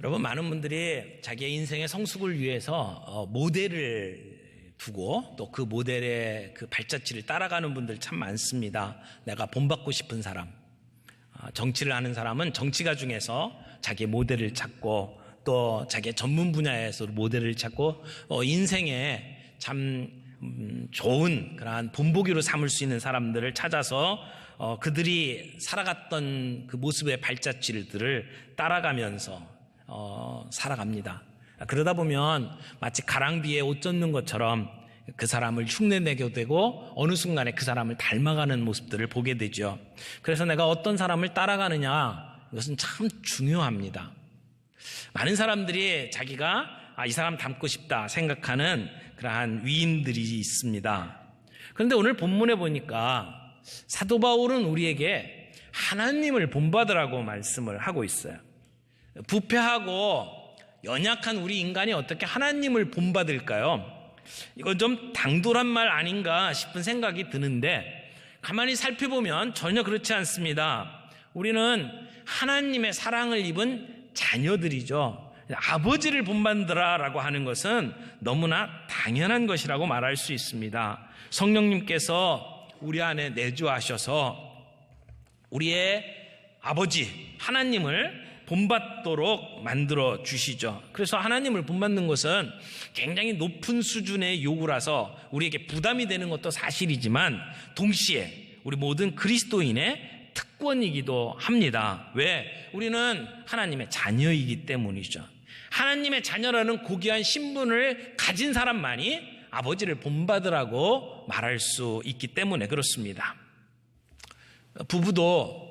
여러분, 많은 분들이 자기의 인생의 성숙을 위해서 모델을 두고 또 그 모델의 그 발자취를 따라가는 분들 참 많습니다. 내가 본받고 싶은 사람, 정치를 하는 사람은 정치가 중에서 자기의 모델을 찾고 또 자기의 전문 분야에서 모델을 찾고 인생에 참 좋은 그러한 본보기로 삼을 수 있는 사람들을 찾아서 그들이 살아갔던 그 모습의 발자취들을 따라가면서 살아갑니다. 그러다 보면 마치 가랑비에 옷 젖는 것처럼 그 사람을 흉내내게 되고 어느 순간에 그 사람을 닮아가는 모습들을 보게 되죠. 그래서 내가 어떤 사람을 따라가느냐, 이것은 참 중요합니다. 많은 사람들이 자기가 이 사람 닮고 싶다 생각하는 그러한 위인들이 있습니다. 그런데 오늘 본문에 보니까 사도 바울은 우리에게 하나님을 본받으라고 말씀을 하고 있어요. 부패하고 연약한 우리 인간이 어떻게 하나님을 본받을까요? 이거 좀 당돌한 말 아닌가 싶은 생각이 드는데 가만히 살펴보면 전혀 그렇지 않습니다. 우리는 하나님의 사랑을 입은 자녀들이죠. 아버지를 본받으라라고 하는 것은 너무나 당연한 것이라고 말할 수 있습니다. 성령님께서 우리 안에 내주하셔서 우리의 아버지 하나님을 본받도록 만들어 주시죠. 그래서 하나님을 본받는 것은 굉장히 높은 수준의 요구라서 우리에게 부담이 되는 것도 사실이지만 동시에 우리 모든 그리스도인의 특권이기도 합니다. 왜? 우리는 하나님의 자녀이기 때문이죠. 하나님의 자녀라는 고귀한 신분을 가진 사람만이 아버지를 본받으라고 말할 수 있기 때문에 그렇습니다. 부부도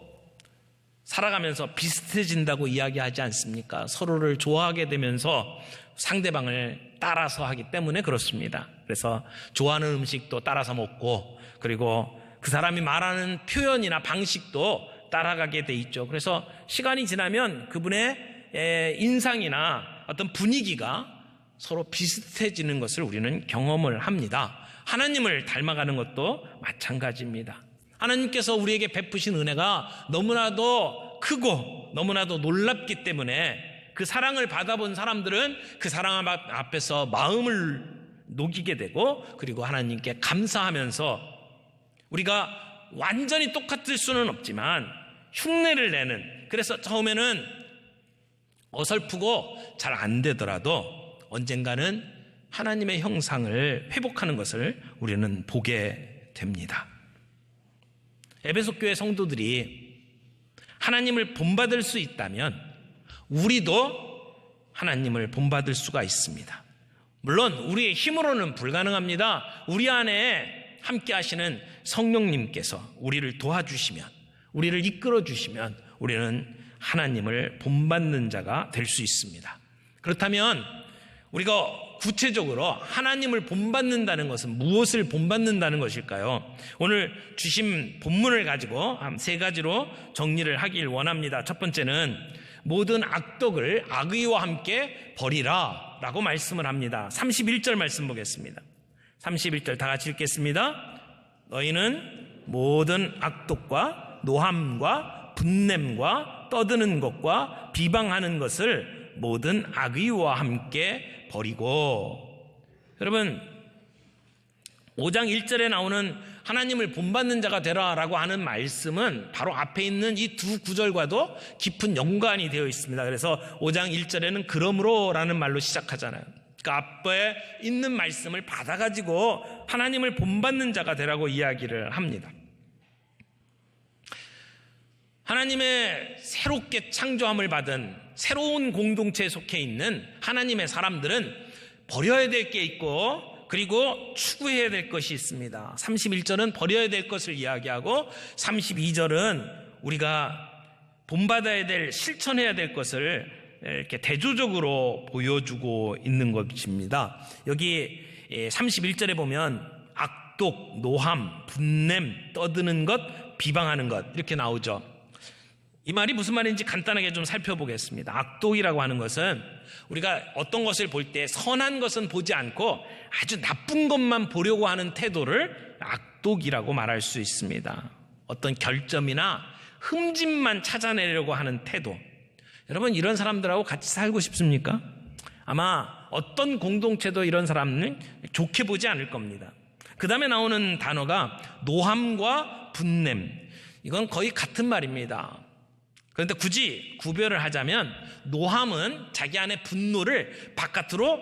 살아가면서 비슷해진다고 이야기하지 않습니까? 서로를 좋아하게 되면서 상대방을 따라서 하기 때문에 그렇습니다. 그래서 좋아하는 음식도 따라서 먹고 그리고 그 사람이 말하는 표현이나 방식도 따라가게 돼 있죠. 그래서 시간이 지나면 그분의 인상이나 어떤 분위기가 서로 비슷해지는 것을 우리는 경험을 합니다. 하나님을 닮아가는 것도 마찬가지입니다. 하나님께서 우리에게 베푸신 은혜가 너무나도 크고 너무나도 놀랍기 때문에 그 사랑을 받아본 사람들은 그 사랑 앞에서 마음을 녹이게 되고 그리고 하나님께 감사하면서 우리가 완전히 똑같을 수는 없지만 흉내를 내는, 그래서 처음에는 어설프고 잘 안 되더라도 언젠가는 하나님의 형상을 회복하는 것을 우리는 보게 됩니다. 에베소 교회 성도들이 하나님을 본받을 수 있다면 우리도 하나님을 본받을 수가 있습니다. 물론 우리의 힘으로는 불가능합니다. 우리 안에 함께 하시는 성령님께서 우리를 도와주시면, 우리를 이끌어 주시면 우리는 하나님을 본받는 자가 될 수 있습니다. 그렇다면 우리가 구체적으로 하나님을 본받는다는 것은 무엇을 본받는다는 것일까요? 오늘 주신 본문을 가지고 한 세 가지로 정리를 하길 원합니다. 첫 번째는 모든 악독을 악의와 함께 버리라 라고 말씀을 합니다. 31절 말씀 보겠습니다. 31절 다 같이 읽겠습니다. 너희는 모든 악독과 노함과 분냄과 떠드는 것과 비방하는 것을 모든 악의와 함께 버리고. 여러분, 5장 1절에 나오는 하나님을 본받는 자가 되라라고 하는 말씀은 바로 앞에 있는 이 두 구절과도 깊은 연관이 되어 있습니다. 그래서 5장 1절에는 그러므로라는 말로 시작하잖아요. 그 앞에 있는 말씀을 받아가지고 하나님을 본받는 자가 되라고 이야기를 합니다. 하나님의 새롭게 창조함을 받은 새로운 공동체에 속해 있는 하나님의 사람들은 버려야 될 게 있고 그리고 추구해야 될 것이 있습니다. 31절은 버려야 될 것을 이야기하고 32절은 우리가 본받아야 될, 실천해야 될 것을 이렇게 대조적으로 보여주고 있는 것입니다. 여기 31절에 보면 악독, 노함, 분냄, 떠드는 것, 비방하는 것 이렇게 나오죠. 이 말이 무슨 말인지 간단하게 좀 살펴보겠습니다. 악독이라고 하는 것은 우리가 어떤 것을 볼 때 선한 것은 보지 않고 아주 나쁜 것만 보려고 하는 태도를 악독이라고 말할 수 있습니다. 어떤 결점이나 흠집만 찾아내려고 하는 태도, 여러분, 이런 사람들하고 같이 살고 싶습니까? 아마 어떤 공동체도 이런 사람은 좋게 보지 않을 겁니다. 그 다음에 나오는 단어가 노함과 분냄. 이건 거의 같은 말입니다. 그런데 굳이 구별을 하자면 노함은 자기 안에 분노를 바깥으로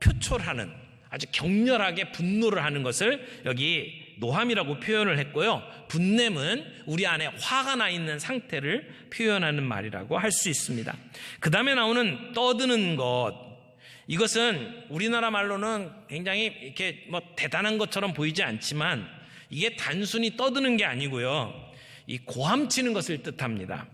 표출하는, 아주 격렬하게 분노를 하는 것을 여기 노함이라고 표현을 했고요. 분냄은 우리 안에 화가 나 있는 상태를 표현하는 말이라고 할 수 있습니다. 그 다음에 나오는 떠드는 것. 이것은 우리나라 말로는 굉장히 이렇게 대단한 것처럼 보이지 않지만 이게 단순히 떠드는 게 아니고요. 이 고함치는 것을 뜻합니다.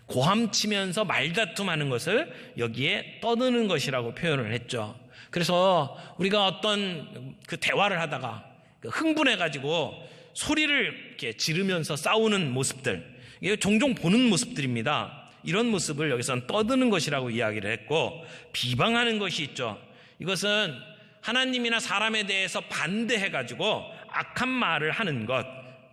고함치면서 말다툼하는 것을 여기에 떠드는 것이라고 표현을 했죠. 그래서 우리가 어떤 그 대화를 하다가 흥분해가지고 소리를 이렇게 지르면서 싸우는 모습들, 이게 종종 보는 모습들입니다. 이런 모습을 여기서는 떠드는 것이라고 이야기를 했고, 비방하는 것이 있죠. 이것은 하나님이나 사람에 대해서 반대해가지고 악한 말을 하는 것,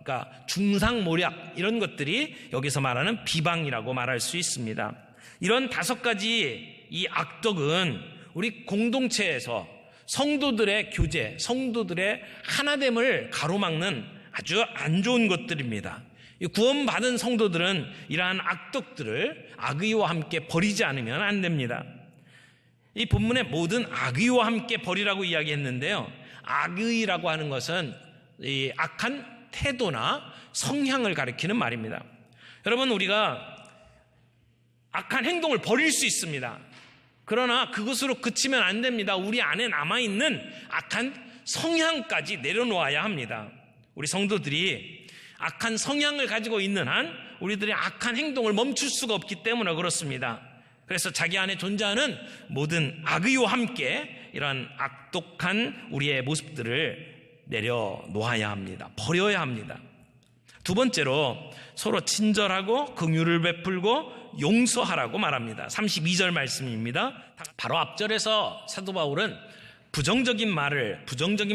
그러니까 중상모략, 이런 것들이 여기서 말하는 비방이라고 말할 수 있습니다. 이런 5가지 이 악덕은 우리 공동체에서 성도들의 교제, 성도들의 하나됨을 가로막는 아주 안 좋은 것들입니다. 구원받은 성도들은 이러한 악덕들을 악의와 함께 버리지 않으면 안 됩니다. 이 본문에 모든 악의와 함께 버리라고 이야기했는데요. 악의라고 하는 것은 이 악한 태도나 성향을 가리키는 말입니다. 여러분, 우리가 악한 행동을 버릴 수 있습니다. 그러나 그것으로 그치면 안 됩니다. 우리 안에 남아있는 악한 성향까지 내려놓아야 합니다. 우리 성도들이 악한 성향을 가지고 있는 한 우리들의 악한 행동을 멈출 수가 없기 때문에 그렇습니다. 그래서 자기 안에 존재하는 모든 악의와 함께 이러한 악독한 우리의 모습들을 내려놓아야 합니다. 버려야 합니다. 2번째로 서로 친절하고 긍휼을 베풀고 용서하라고 말합니다. 32절 말씀입니다. 바로 앞절에서 사도 바울은 부정적인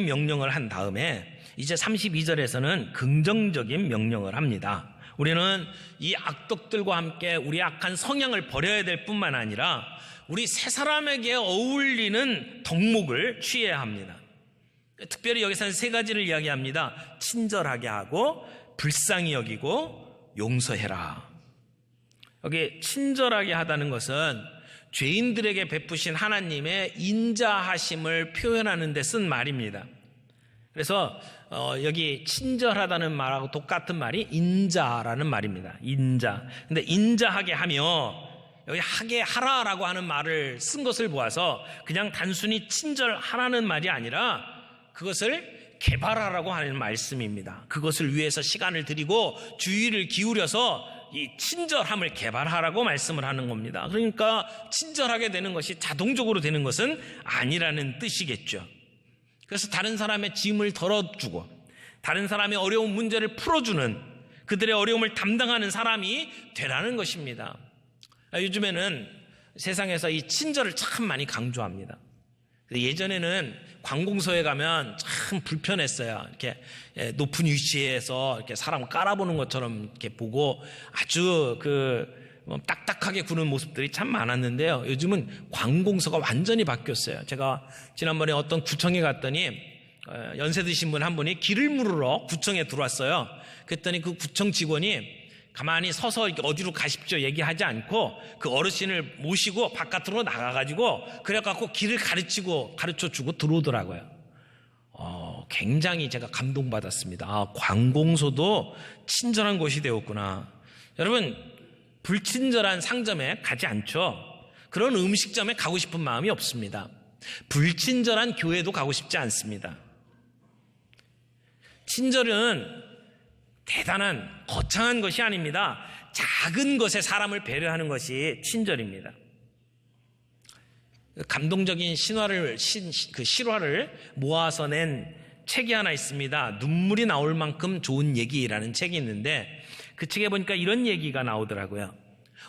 명령을 한 다음에 이제 32절에서는 긍정적인 명령을 합니다. 우리는 이 악독들과 함께 우리 악한 성향을 버려야 될 뿐만 아니라 우리 새 사람에게 어울리는 덕목을 취해야 합니다. 특별히 여기서는 3가지를 이야기합니다. 친절하게 하고 불쌍히 여기고 용서해라. 여기 친절하게 하다는 것은 죄인들에게 베푸신 하나님의 인자하심을 표현하는 데 쓴 말입니다. 그래서 여기 친절하다는 말하고 똑같은 말이 인자라는 말입니다. 인자. 근데 인자하게 하며 여기 하게 하라라고 하는 말을 쓴 것을 보아서 그냥 단순히 친절하라는 말이 아니라 그것을 개발하라고 하는 말씀입니다. 그것을 위해서 시간을 들이고 주의를 기울여서 이 친절함을 개발하라고 말씀을 하는 겁니다. 그러니까 친절하게 되는 것이 자동적으로 되는 것은 아니라는 뜻이겠죠. 그래서 다른 사람의 짐을 덜어주고 다른 사람의 어려운 문제를 풀어주는, 그들의 어려움을 담당하는 사람이 되라는 것입니다. 요즘에는 세상에서 이 친절을 참 많이 강조합니다. 예전에는 관공서에 가면 참 불편했어요. 이렇게 높은 위치에서 이렇게 사람 깔아보는 것처럼 이렇게 보고 아주 딱딱하게 구는 모습들이 참 많았는데요. 요즘은 관공서가 완전히 바뀌었어요. 제가 지난번에 어떤 구청에 갔더니 연세 드신 분 한 분이 길을 물으러 구청에 들어왔어요. 그랬더니 그 구청 직원이 가만히 서서 이렇게 어디로 가십시오 얘기하지 않고 그 어르신을 모시고 바깥으로 나가가지고 그래갖고 길을 가르쳐주고 들어오더라고요. 굉장히 제가 감동받았습니다. 관공서도 친절한 곳이 되었구나. 여러분, 불친절한 상점에 가지 않죠. 그런 음식점에 가고 싶은 마음이 없습니다. 불친절한 교회도 가고 싶지 않습니다. 친절은 대단한 거창한 것이 아닙니다. 작은 것에 사람을 배려하는 것이 친절입니다. 감동적인 실화를 모아서 낸 책이 하나 있습니다. 눈물이 나올 만큼 좋은 얘기라는 책이 있는데 그 책에 보니까 이런 얘기가 나오더라고요.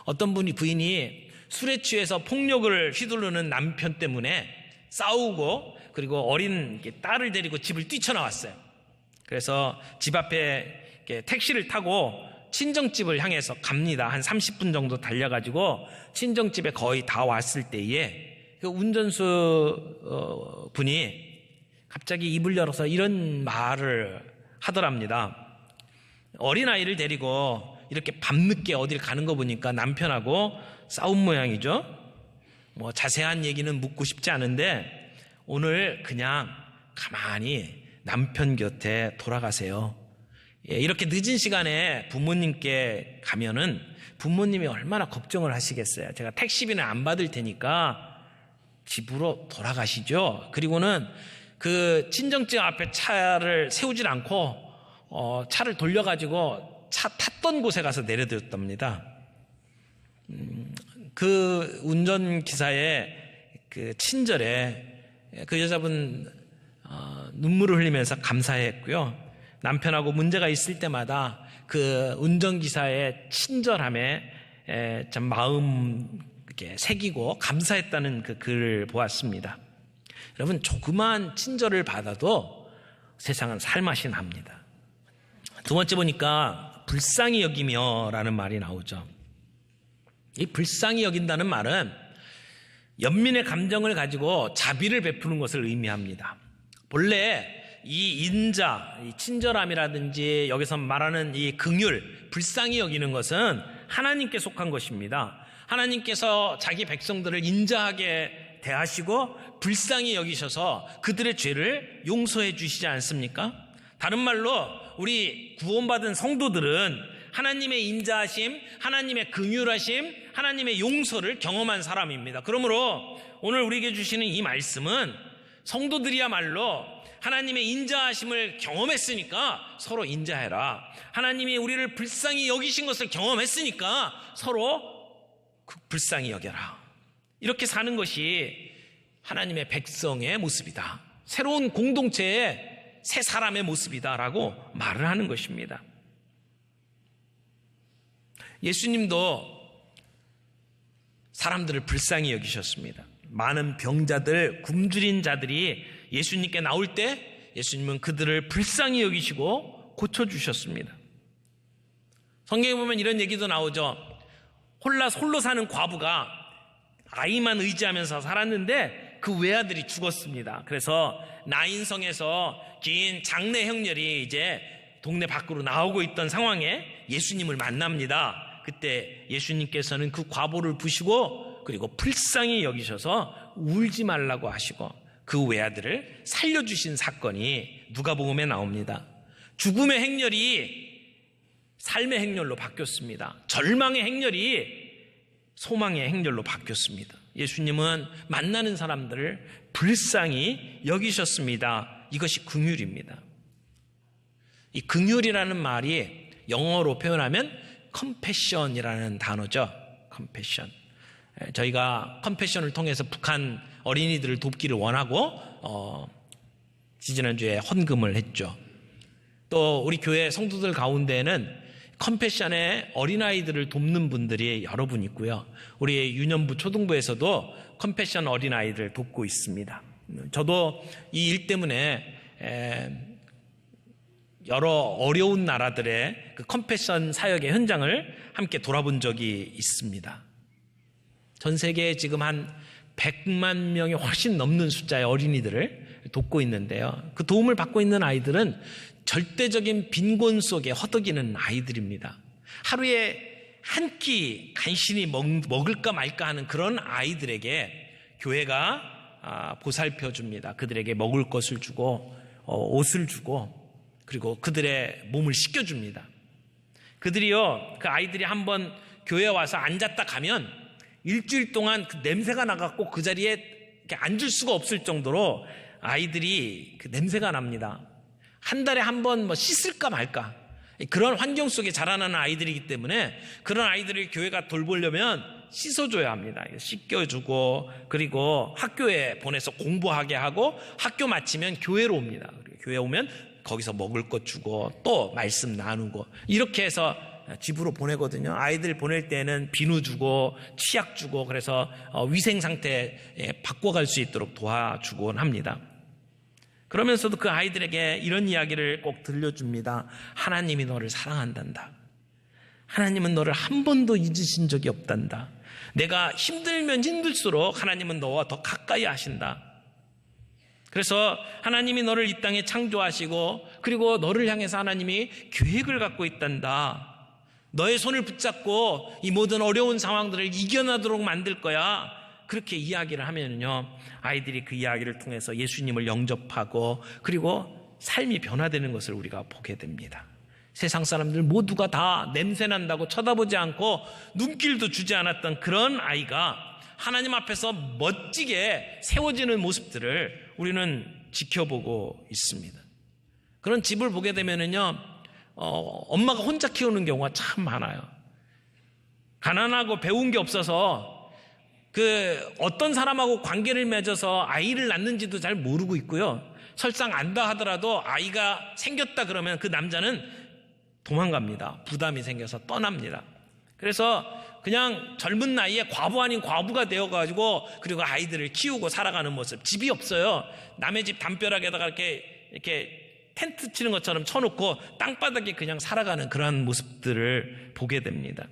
어떤 부인이 술에 취해서 폭력을 휘두르는 남편 때문에 싸우고 그리고 어린 딸을 데리고 집을 뛰쳐나왔어요. 그래서 집 앞에 택시를 타고 친정집을 향해서 갑니다. 한 30분 정도 달려가지고 친정집에 거의 다 왔을 때에 그 운전수 분이 갑자기 입을 열어서 이런 말을 하더랍니다. 어린아이를 데리고 이렇게 밤늦게 어딜 가는 거 보니까 남편하고 싸운 모양이죠. 뭐 자세한 얘기는 묻고 싶지 않은데 오늘 그냥 가만히 남편 곁에 돌아가세요. 이렇게 늦은 시간에 부모님께 가면은 부모님이 얼마나 걱정을 하시겠어요. 제가 택시비는 안 받을 테니까 집으로 돌아가시죠. 그리고는 그 친정집 앞에 차를 세우질 않고 차를 돌려가지고 차 탔던 곳에 가서 내려드렸답니다. 그 운전기사의 그 친절에 그 여자분 눈물을 흘리면서 감사했고요. 남편하고 문제가 있을 때마다 그 운전기사의 친절함에 참 마음 이렇게 새기고 감사했다는 그 글을 보았습니다. 여러분, 조그만 친절을 받아도 세상은 살맛이 납니다. 두 번째 보니까 불쌍히 여기며라는 말이 나오죠. 이 불쌍히 여긴다는 말은 연민의 감정을 가지고 자비를 베푸는 것을 의미합니다. 본래 이 인자, 이 친절함이라든지 여기서 말하는 이 긍휼, 불쌍히 여기는 것은 하나님께 속한 것입니다. 하나님께서 자기 백성들을 인자하게 대하시고 불쌍히 여기셔서 그들의 죄를 용서해 주시지 않습니까? 다른 말로 우리 구원받은 성도들은 하나님의 인자하심, 하나님의 긍휼하심, 하나님의 용서를 경험한 사람입니다. 그러므로 오늘 우리에게 주시는 이 말씀은 성도들이야말로 하나님의 인자하심을 경험했으니까 서로 인자해라. 하나님이 우리를 불쌍히 여기신 것을 경험했으니까 서로 불쌍히 여겨라. 이렇게 사는 것이 하나님의 백성의 모습이다. 새로운 공동체의 새 사람의 모습이다라고 말을 하는 것입니다. 예수님도 사람들을 불쌍히 여기셨습니다. 많은 병자들, 굶주린 자들이 예수님께 나올 때 예수님은 그들을 불쌍히 여기시고 고쳐주셨습니다. 성경에 보면 이런 얘기도 나오죠. 홀로 사는 과부가 아이만 의지하면서 살았는데 그 외아들이 죽었습니다. 그래서 나인성에서 긴 장례 행렬이 이제 동네 밖으로 나오고 있던 상황에 예수님을 만납니다. 그때 예수님께서는 그 과부를 부시고 그리고 불쌍히 여기셔서 울지 말라고 하시고 그 외아들을 살려주신 사건이 누가복음에 나옵니다. 죽음의 행렬이 삶의 행렬로 바뀌었습니다. 절망의 행렬이 소망의 행렬로 바뀌었습니다. 예수님은 만나는 사람들을 불쌍히 여기셨습니다. 이것이 긍휼입니다. 이 긍휼이라는 말이 영어로 표현하면 컴패션이라는 단어죠. 컴패션. 저희가 컴패션을 통해서 북한 어린이들을 돕기를 원하고 지지난주에 헌금을 했죠. 또 우리 교회 성도들 가운데는 컴패션의 어린아이들을 돕는 분들이 여러 분 있고요. 우리 유년부 초등부에서도 컴패션 어린아이들을 돕고 있습니다. 저도 이 일 때문에 여러 어려운 나라들의 그 컴패션 사역의 현장을 함께 돌아본 적이 있습니다. 전 세계에 지금 한 100만 명이 훨씬 넘는 숫자의 어린이들을 돕고 있는데요. 그 도움을 받고 있는 아이들은 절대적인 빈곤 속에 허덕이는 아이들입니다. 하루에 한 끼 간신히 먹을까 말까 하는 그런 아이들에게 교회가 보살펴 줍니다. 그들에게 먹을 것을 주고 옷을 주고 그리고 그들의 몸을 씻겨줍니다. 그들이요, 그 아이들이 한번 교회에 와서 앉았다 가면 일주일 동안 그 냄새가 나갖고 그 자리에 이렇게 앉을 수가 없을 정도로 아이들이 그 냄새가 납니다. 한 달에 한 번 씻을까 말까 그런 환경 속에 자라나는 아이들이기 때문에 그런 아이들을 교회가 돌보려면 씻어줘야 합니다. 씻겨주고 그리고 학교에 보내서 공부하게 하고 학교 마치면 교회로 옵니다. 교회 오면 거기서 먹을 것 주고 또 말씀 나누고 이렇게 해서 집으로 보내거든요. 아이들 보낼 때는 비누 주고 치약 주고 그래서 위생 상태 바꿔갈 수 있도록 도와주곤 합니다. 그러면서도 그 아이들에게 이런 이야기를 꼭 들려줍니다. 하나님이 너를 사랑한단다. 하나님은 너를 한 번도 잊으신 적이 없단다. 내가 힘들면 힘들수록 하나님은 너와 더 가까이 하신다. 그래서 하나님이 너를 이 땅에 창조하시고 그리고 너를 향해서 하나님이 계획을 갖고 있단다. 너의 손을 붙잡고 이 모든 어려운 상황들을 이겨나도록 만들 거야. 그렇게 이야기를 하면요, 아이들이 그 이야기를 통해서 예수님을 영접하고 그리고 삶이 변화되는 것을 우리가 보게 됩니다. 세상 사람들 모두가 다 냄새난다고 쳐다보지 않고 눈길도 주지 않았던 그런 아이가 하나님 앞에서 멋지게 세워지는 모습들을 우리는 지켜보고 있습니다. 그런 집을 보게 되면은요, 엄마가 혼자 키우는 경우가 참 많아요. 가난하고 배운 게 없어서 어떤 사람하고 관계를 맺어서 아이를 낳는지도 잘 모르고 있고요. 설상 안다 하더라도 아이가 생겼다 그러면 그 남자는 도망갑니다. 부담이 생겨서 떠납니다. 그래서 그냥 젊은 나이에 과부 아닌 과부가 되어가지고 그리고 아이들을 키우고 살아가는 모습. 집이 없어요. 남의 집 담벼락에다가 이렇게 텐트 치는 것처럼 쳐놓고 땅바닥에 그냥 살아가는 그런 모습들을 보게 됩니다.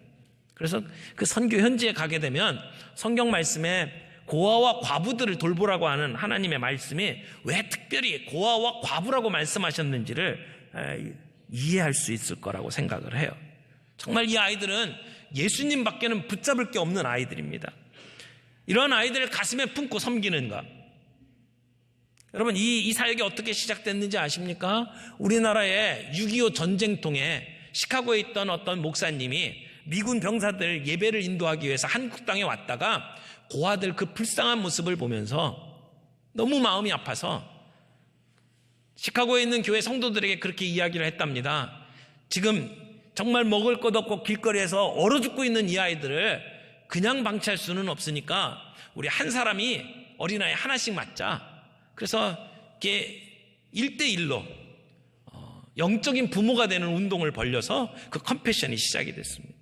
그래서 그 선교 현지에 가게 되면 성경 말씀에 고아와 과부들을 돌보라고 하는 하나님의 말씀이 왜 특별히 고아와 과부라고 말씀하셨는지를 이해할 수 있을 거라고 생각을 해요. 정말 이 아이들은 예수님밖에는 붙잡을 게 없는 아이들입니다. 이런 아이들을 가슴에 품고 섬기는 것. 여러분, 이 사역이 어떻게 시작됐는지 아십니까? 우리나라의 6.25 전쟁통에 시카고에 있던 어떤 목사님이 미군 병사들 예배를 인도하기 위해서 한국 땅에 왔다가 고아들 그 불쌍한 모습을 보면서 너무 마음이 아파서 시카고에 있는 교회 성도들에게 그렇게 이야기를 했답니다. 지금 정말 먹을 것 없고 길거리에서 얼어 죽고 있는 이 아이들을 그냥 방치할 수는 없으니까 우리 한 사람이 어린아이 하나씩 맞자. 그래서 이게 1대1로 영적인 부모가 되는 운동을 벌려서 그 컴패션이 시작이 됐습니다.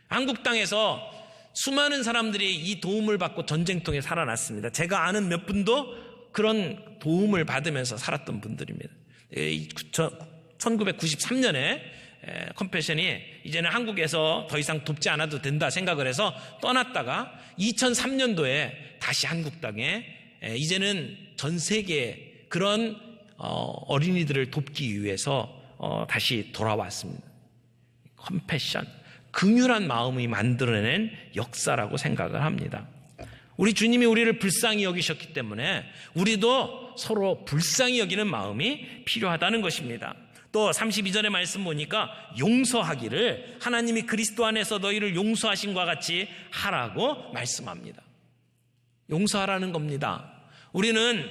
한국 땅에서 수많은 사람들이 이 도움을 받고 전쟁통에 살아났습니다. 제가 아는 몇 분도 그런 도움을 받으면서 살았던 분들입니다. 1993년에 컴패션이 이제는 한국에서 더 이상 돕지 않아도 된다 생각을 해서 떠났다가 2003년도에 다시 한국 땅에 이제는 전 세계 그런 어린이들을 돕기 위해서 다시 돌아왔습니다. 컴패션, 긍휼한 마음이 만들어낸 역사라고 생각을 합니다. 우리 주님이 우리를 불쌍히 여기셨기 때문에 우리도 서로 불쌍히 여기는 마음이 필요하다는 것입니다. 또 32절의 말씀 보니까 용서하기를 하나님이 그리스도 안에서 너희를 용서하신 것과 같이 하라고 말씀합니다. 용서하라는 겁니다. 우리는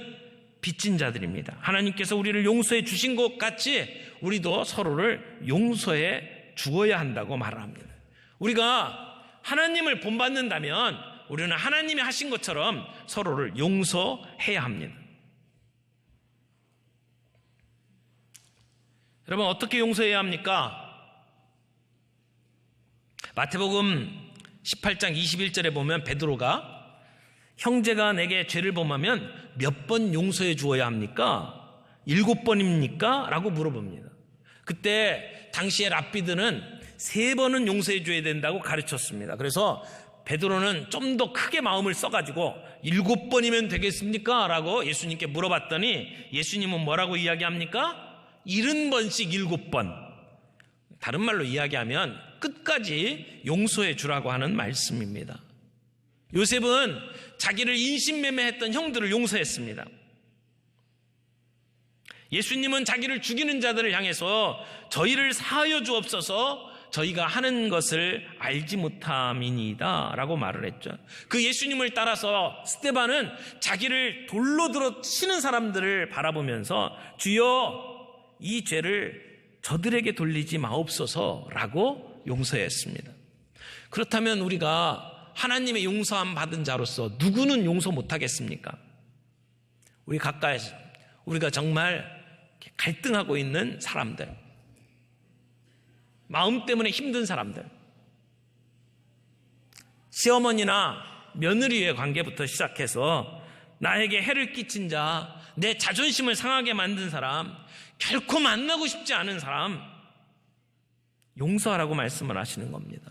빚진 자들입니다. 하나님께서 우리를 용서해 주신 것 같이 우리도 서로를 용서해 주어야 한다고 말합니다. 우리가 하나님을 본받는다면 우리는 하나님이 하신 것처럼 서로를 용서해야 합니다. 여러분, 어떻게 용서해야 합니까? 마태복음 18장 21절에 보면 베드로가 형제가 내게 죄를 범하면 몇 번 용서해 주어야 합니까? 7번입니까? 라고 물어봅니다. 그때 당시의 랍비들은 3번은 용서해 줘야 된다고 가르쳤습니다. 그래서 베드로는 좀 더 크게 마음을 써가지고 7번이면 되겠습니까? 라고 예수님께 물어봤더니 예수님은 뭐라고 이야기합니까? 70번씩 7번. 다른 말로 이야기하면 끝까지 용서해 주라고 하는 말씀입니다. 요셉은 자기를 인신매매했던 형들을 용서했습니다. 예수님은 자기를 죽이는 자들을 향해서 저희를 사하여 주옵소서, 저희가 하는 것을 알지 못함이니이다 라고 말을 했죠. 그 예수님을 따라서 스데반은 자기를 돌로 들어 치는 사람들을 바라보면서 주여 이 죄를 저들에게 돌리지 마옵소서 라고 용서했습니다. 그렇다면 우리가 하나님의 용서함 받은 자로서 누구는 용서 못하겠습니까? 우리 가까이서 우리가 정말 갈등하고 있는 사람들, 마음 때문에 힘든 사람들, 시어머니나 며느리의 관계부터 시작해서 나에게 해를 끼친 자, 내 자존심을 상하게 만든 사람, 결코 만나고 싶지 않은 사람, 용서하라고 말씀을 하시는 겁니다.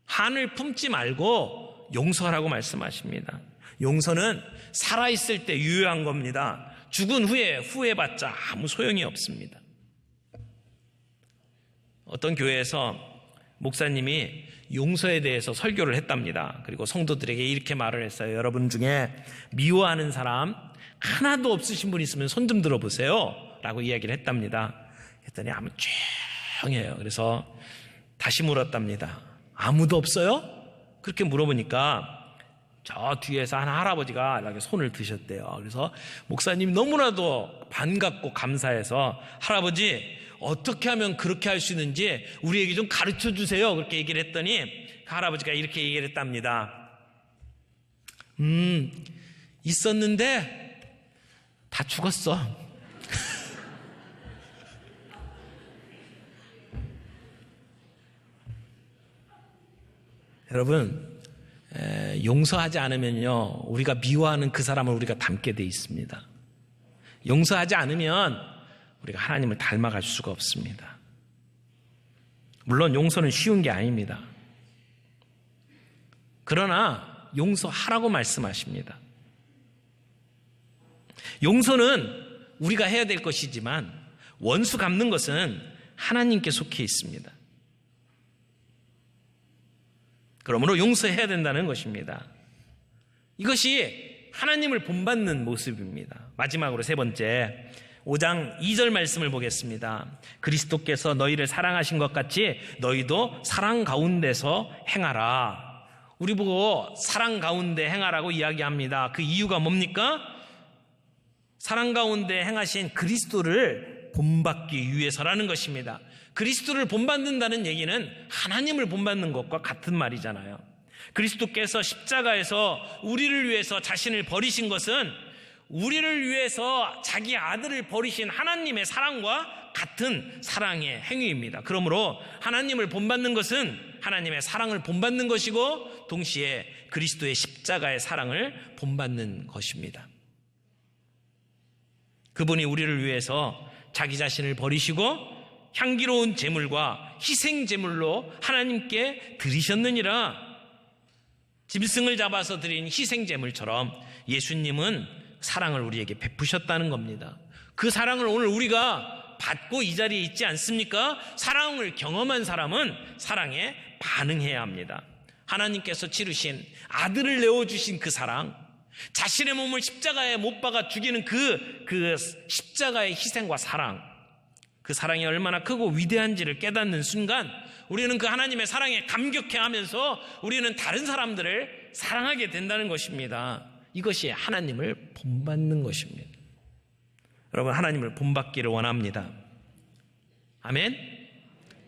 한을 품지 말고 용서하라고 말씀하십니다. 용서는 살아있을 때 유효한 겁니다. 죽은 후에 후회봤자 아무 소용이 없습니다. 어떤 교회에서 목사님이 용서에 대해서 설교를 했답니다. 그리고 성도들에게 이렇게 말을 했어요. 여러분 중에 미워하는 사람 하나도 없으신 분 있으면 손 좀 들어보세요 라고 이야기를 했답니다. 했더니 아무 조용해요. 그래서 다시 물었답니다. 아무도 없어요? 그렇게 물어보니까 저 뒤에서 한 할아버지가 이렇게 손을 드셨대요. 그래서 목사님이 너무나도 반갑고 감사해서 할아버지 어떻게 하면 그렇게 할 수 있는지 우리에게 좀 가르쳐 주세요. 그렇게 얘기를 했더니 그 할아버지가 이렇게 얘기를 했답니다. 있었는데 다 죽었어. 여러분, 용서하지 않으면요, 우리가 미워하는 그 사람을 우리가 닮게 돼 있습니다. 용서하지 않으면 우리가 하나님을 닮아갈 수가 없습니다. 물론 용서는 쉬운 게 아닙니다. 그러나 용서하라고 말씀하십니다. 용서는 우리가 해야 될 것이지만 원수 갚는 것은 하나님께 속해 있습니다. 그러므로 용서해야 된다는 것입니다. 이것이 하나님을 본받는 모습입니다. 마지막으로 세 번째, 5장 2절 말씀을 보겠습니다. 그리스도께서 너희를 사랑하신 것 같이 너희도 사랑 가운데서 행하라. 우리 보고 사랑 가운데 행하라고 이야기합니다. 그 이유가 뭡니까? 사랑 가운데 행하신 그리스도를 본받기 위해서라는 것입니다. 그리스도를 본받는다는 얘기는 하나님을 본받는 것과 같은 말이잖아요. 그리스도께서 십자가에서 우리를 위해서 자신을 버리신 것은 우리를 위해서 자기 아들을 버리신 하나님의 사랑과 같은 사랑의 행위입니다. 그러므로 하나님을 본받는 것은 하나님의 사랑을 본받는 것이고 동시에 그리스도의 십자가의 사랑을 본받는 것입니다. 그분이 우리를 위해서 자기 자신을 버리시고 향기로운 제물과 희생 제물로 하나님께 드리셨느니라. 짐승을 잡아서 드린 희생 제물처럼 예수님은 사랑을 우리에게 베푸셨다는 겁니다. 그 사랑을 오늘 우리가 받고 이 자리에 있지 않습니까? 사랑을 경험한 사람은 사랑에 반응해야 합니다. 하나님께서 치르신 아들을 내어주신 그 사랑, 자신의 몸을 십자가에 못 박아 죽이는 그 십자가의 희생과 사랑, 그 사랑이 얼마나 크고 위대한지를 깨닫는 순간 우리는 그 하나님의 사랑에 감격해하면서 우리는 다른 사람들을 사랑하게 된다는 것입니다. 이것이 하나님을 본받는 것입니다. 여러분, 하나님을 본받기를 원합니다. 아멘?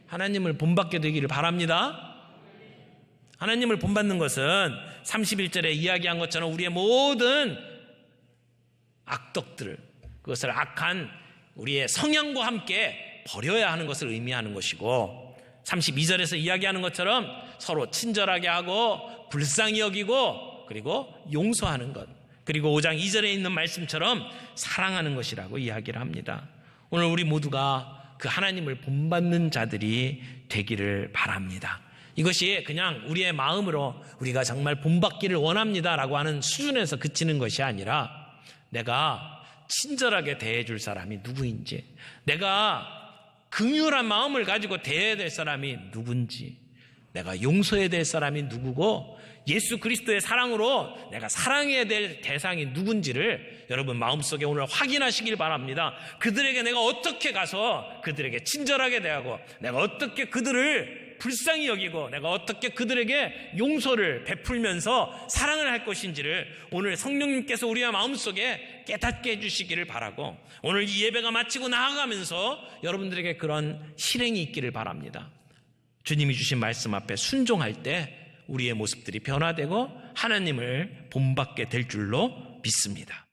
하나님을 본받게 되기를 바랍니다. 하나님을 본받는 것은 31절에 이야기한 것처럼 우리의 모든 악덕들을, 그것을 악한 우리의 성향과 함께 버려야 하는 것을 의미하는 것이고 32절에서 이야기하는 것처럼 서로 친절하게 하고 불쌍히 여기고 그리고 용서하는 것, 그리고 5장 2절에 있는 말씀처럼 사랑하는 것이라고 이야기를 합니다. 오늘 우리 모두가 그 하나님을 본받는 자들이 되기를 바랍니다. 이것이 그냥 우리의 마음으로 우리가 정말 본받기를 원합니다라고 하는 수준에서 그치는 것이 아니라 내가 친절하게 대해줄 사람이 누구인지, 내가 긍휼한 마음을 가지고 대해야 될 사람이 누군지, 내가 용서해야 될 사람이 누구고 예수 그리스도의 사랑으로 내가 사랑해야 될 대상이 누군지를 여러분 마음속에 오늘 확인하시길 바랍니다. 그들에게 내가 어떻게 가서 그들에게 친절하게 대하고, 내가 어떻게 그들을 불쌍히 여기고, 내가 어떻게 그들에게 용서를 베풀면서 사랑을 할 것인지를 오늘 성령님께서 우리의 마음속에 깨닫게 해주시기를 바라고, 오늘 이 예배가 마치고 나아가면서 여러분들에게 그런 실행이 있기를 바랍니다. 주님이 주신 말씀 앞에 순종할 때 우리의 모습들이 변화되고 하나님을 본받게 될 줄로 믿습니다.